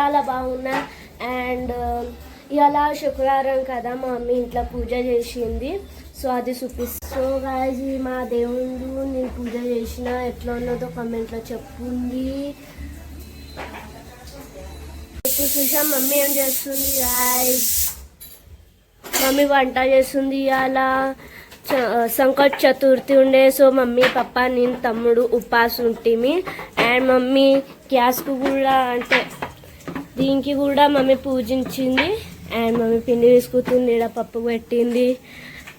చాలా బాగున్నా. అండ్ ఇవాళ శుక్రవారం కదా, మా మమ్మీ ఇంట్లో పూజ చేసింది. సో అది చూపిస్తా. సో గాయ్స్, మా దేవుడు నేను పూజ చేసిన ఎట్లా ఉన్నదో కామెంట్లో చెప్పుంది. ఇప్పుడు చూసా మమ్మీ ఏం చేస్తుంది గాయ్స్. మమ్మీ వంట చేస్తుంది. అలా సంకట్ చతుర్థి ఉండే. సో మమ్మీ పప్ప నేను తమ్ముడు ఉపాస్ ఉంటిమి. అండ్ మమ్మీ గ్యాస్కు కూడా అంటే దీనికి కూడా మమ్మీ పూజించింది. అండ్ మమ్మీ పిండి తీసుకుతుంది, ఇక్కడ పప్పు పెట్టింది.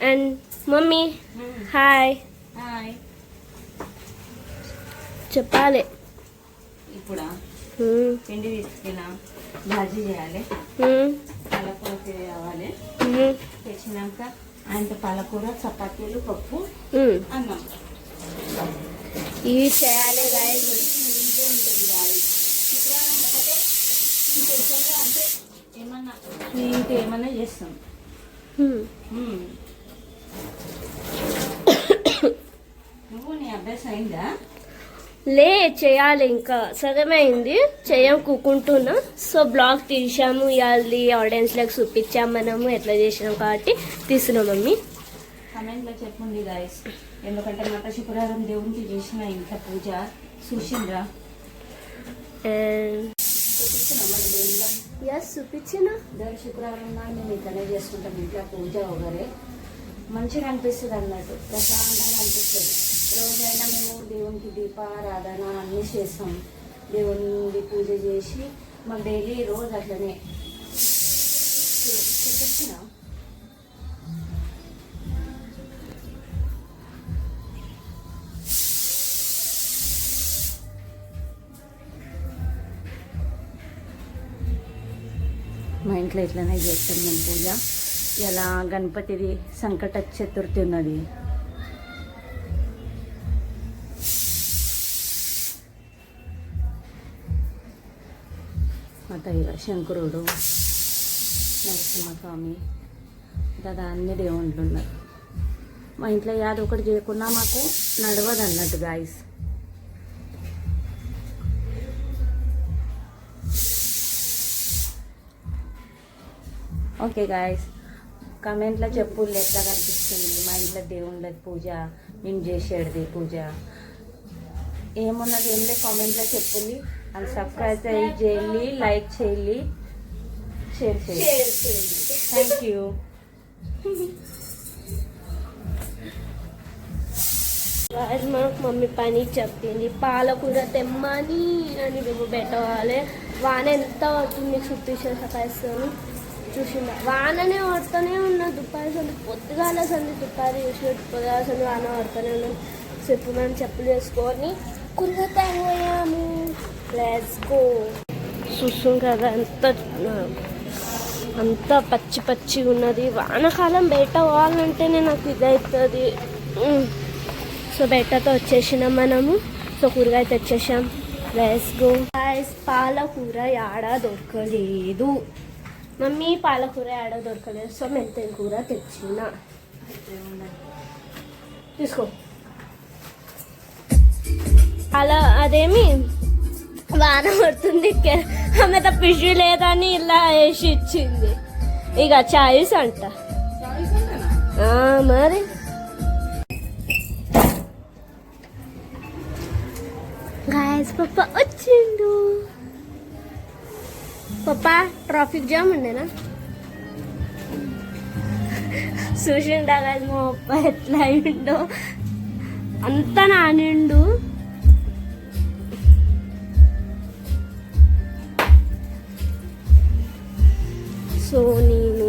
అండ్ మమ్మీ హాయ్ చెప్పాలి. ఇప్పుడు పిండి తీసుకెళ్ళా భాజీ చేయాలి, పాలకూర తేవాలి. తెచ్చినాక ఆయన పాలకూర, చపాతీలు, పప్పు, అన్నం ఇవి చేయాలి. అంటే ఏమన్నా ఇంకేమన్నా చేస్తాం. నువ్వు నీ అభ్యాసం అయిందా? లే చేయాలి, ఇంకా సగమే అయింది, కూకుంటున్నా. సో బ్లాగ్ తీసాము, ఇవాళ ఆడియన్స్లకు చూపించాము మనము ఎట్లా చేసినాం కాబట్టి తీస్తున్నాం. మమ్మీ కమెంట్లో చెప్పండి గాయస్, ఎందుకంటే మత శుక్రవారం దేవునికి చేసిన ఇంత పూజ చూసిండ్రా? చూపించిన దేవుని శుక్రవారం మేము ఇట్లనే చేసుకుంటాం ఇంట్లో పూజ ఒకరే. మంచిగా అనిపిస్తుంది అన్నట్టు, ప్రశాంతంగా అనిపిస్తుంది. రోజైనా మేము దేవునికి దీపారాధన అన్నీ చేస్తాం. దేవునికి పూజ చేసి మాకు డైలీ రోజు అట్లనే చూపించిన. మా ఇంట్లో ఇట్లనే చేస్తాం మేము పూజ. ఇలా గణపతిది సంకట చతుర్థి ఉన్నది. అతయ్య శంకరుడు, నరసింహస్వామి, దాదా అన్ని దేవుళ్ళు ఉన్నారు. మా ఇంట్లో యాది ఒకటి చేయకుండా మాకు నడవదు అన్నట్టు గాయస్. ఓకే గాయస్, కామెంట్లో చెప్పు ఎట్లా కనిపిస్తుంది మా ఇంట్లో దేవుళ్ళ పూజ, మేము చేసేది పూజ ఏమున్నది ఏం లేదు. కామెంట్లో చెప్పుంది. అది సబ్స్క్రైబ్ చేయండి, లైక్ చేయండి, షేర్ చేయండి. Thank you. మాకు మమ్మీ పని చెప్పింది, పాలకూర తెమ్మని అని మేము పెట్టవాలి. వాన ఎంత అవుతుంది చూపించే సకాయిస్తాను. చూసిందా, వాననే పడుతూనే ఉన్నా. దుప్పారి సంది పొద్దుగాల సంది దుప్పారి చూసి పొద్దుగాల సంది వాన పడుతూనే ఉన్నాం. చెప్పు మేము చెప్పులు వేసుకొని కూరగాయలు పోయాము. Let's go. చూస్తాం కదా అంత పచ్చి పచ్చి ఉన్నది. వానకాలం బయట పోవాలంటేనే నాకు ఇదవుతుంది. సో బయటతో వచ్చేసినాం మనము. సో కూరగాయ తెచ్చేసాం. Let's go. పాలకూర యాడ దొరకలేదు. మమ్మీ పాలకూర యాడ దొరకలేదు. సో మెంతెం కూర తెచ్చిన. తీసుకో. అలా అదేమి వాన పడుతుంది, ఆమె పిషి లేదని ఇలా వేసి ఇచ్చింది. ఇక చాయిస్ అంట మరి. గాయస్ పప్ప వచ్చిండు. పప్ప ట్రాఫిక్ జామ్ ఉండేనా? చూసిండా గాయస్ మా పప్ప ఎట్లా అయిండో, అంత నానిండు. సో నేను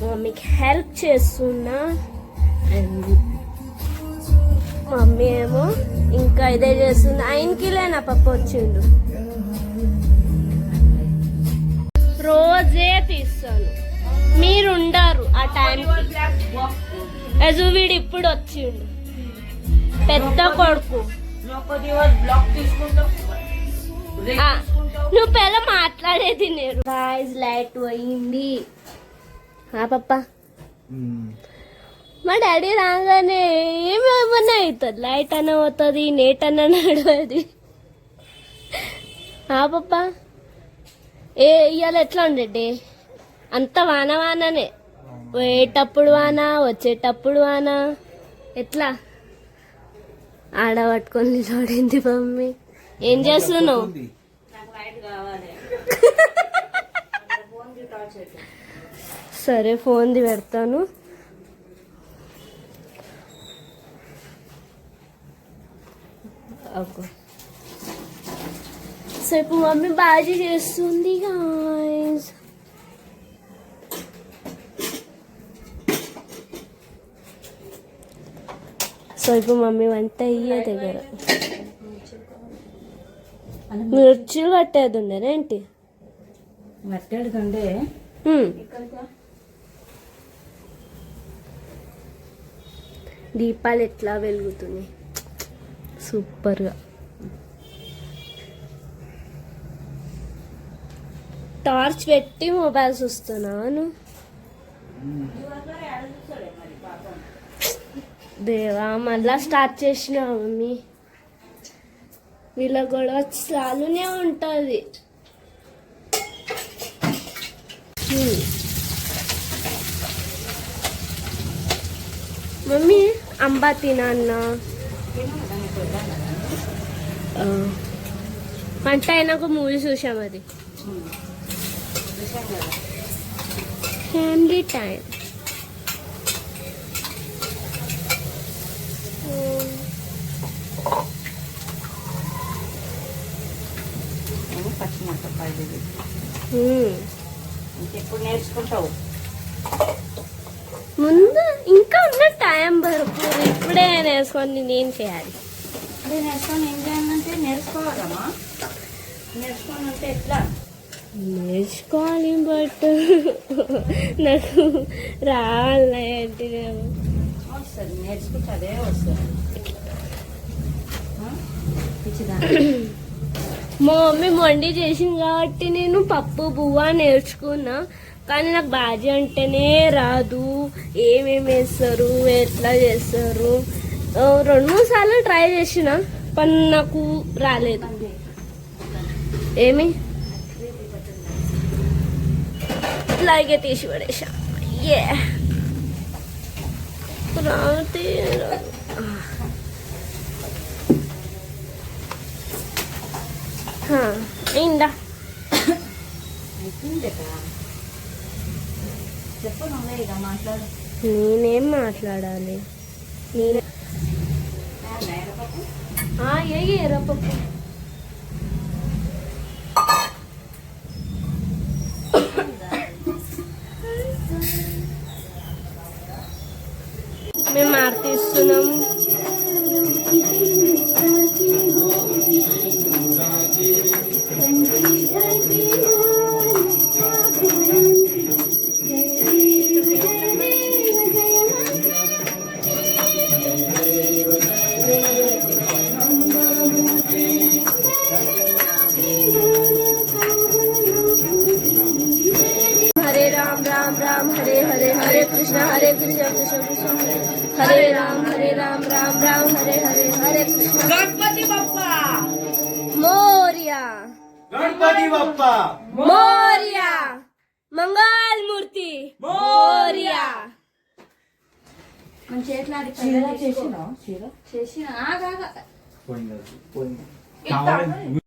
మమ్మీకి హెల్ప్ చేస్తున్నా. అండ్ మమ్మీ ఏమో ఇంకా ఇదే చేస్తుంది. ఆయనకి లేనా పప్ప వచ్చిండు. రోజే తీస్తాను, మీరు ఉండరు ఆ టైంకి. అజు వీడు ఇప్పుడు వచ్చిండు, పెద్ద కొడుకు. నువ్వు పెళ్ళ మాట్లాడేది నేను. గాయ్స్ లైట్ పోయింది. పప్ప మా డాడీ రాగానే ఏమేమన్నా అవుతుంది. లైట్ అన్న పోతుంది, నెట్ అన్న నడవది. పప్ప ఇవాళ ఎట్లా ఉండే అంత వాన వాననే, పోయేటప్పుడు వాన వచ్చేటప్పుడు వాన. ఎట్లా ఆడ పట్టుకొని నిలబడింది మమ్మీ. ఏం చేస్తున్నావు? నాకు లైట్ కావాలి. ఫోన్ టార్చ్ అయితే సరే ఫోన్ది పెడతాను. సో ఇప్పుడు మమ్మీ బాజీ చేస్తుంది గాయ్స్. సో ఇప్పుడు మమ్మీ వంట అయ్యే దగ్గర మిర్చిలు కట్టేది ఉండేనా ఏంటి? మట్టేడుకంటే దీపాలు ఎట్లా వెలుగుతున్నాయి సూపర్గా. టార్చ్ పెట్టి మొబైల్ చూస్తున్నాను. దేవా మళ్ళా స్టార్ట్ చేసిన మమ్మీ. వీళ్ళ గొడవ చాలునే ఉంటుంది. మమ్మీ అంబా తినన్నా వంట అయినాక మూవీ చూసాం, అది ఫ్యామిలీ టైం. పచ్చిమిరపకాయలు ఇంకెప్పుడు నేర్చుకుంటావు? ముందు ఇంకా ఉన్న టైం భరపూర్, ఇప్పుడే నేర్చుకొని నేనేం చేయాలి? అదే నేర్చుకొని ఏం చేయాలంటే నేర్చుకోవాలమ్మా. నేర్చుకోవాలంటే ఎట్లా నేర్చుకోవాలి, బట్ నాకు రావాలి అంటే వస్తుంది. నేర్చుకుంటే అదే వస్తుంది. మా మమ్మీ మొండి చేసింది కాబట్టి నేను పప్పు బువ్వ నేర్చుకున్నా. కానీ నాకు బాజీ అంటేనే రాదు. ఏమేమి వేస్తారు, ఎట్లా చేస్తారు, 2-3 సార్లు ట్రై చేసిన కానీ నాకు రాలేదు. ఏమి ఇట్లాగే తీసి పడేసా. ఏ రాతే రాదు. అయిందా? చెప్పు, నువ్వే ఇక మాట్లాడు. నేనేం మాట్లాడాలి? నేనే ఎర్రపప్పు మేము ఆర్తిస్తున్నాము. हरे हरे हरे कृष्णा कृष्ण कृष्ण हरे राम राम राम हरे हरे हरे कृष्णा. गणपती बाप्पा मोरया, गणपती बाप्पा मोरया, मंगल मूर्ती मोरया. మన చేతిలో చేసిన ఆగా పోయింది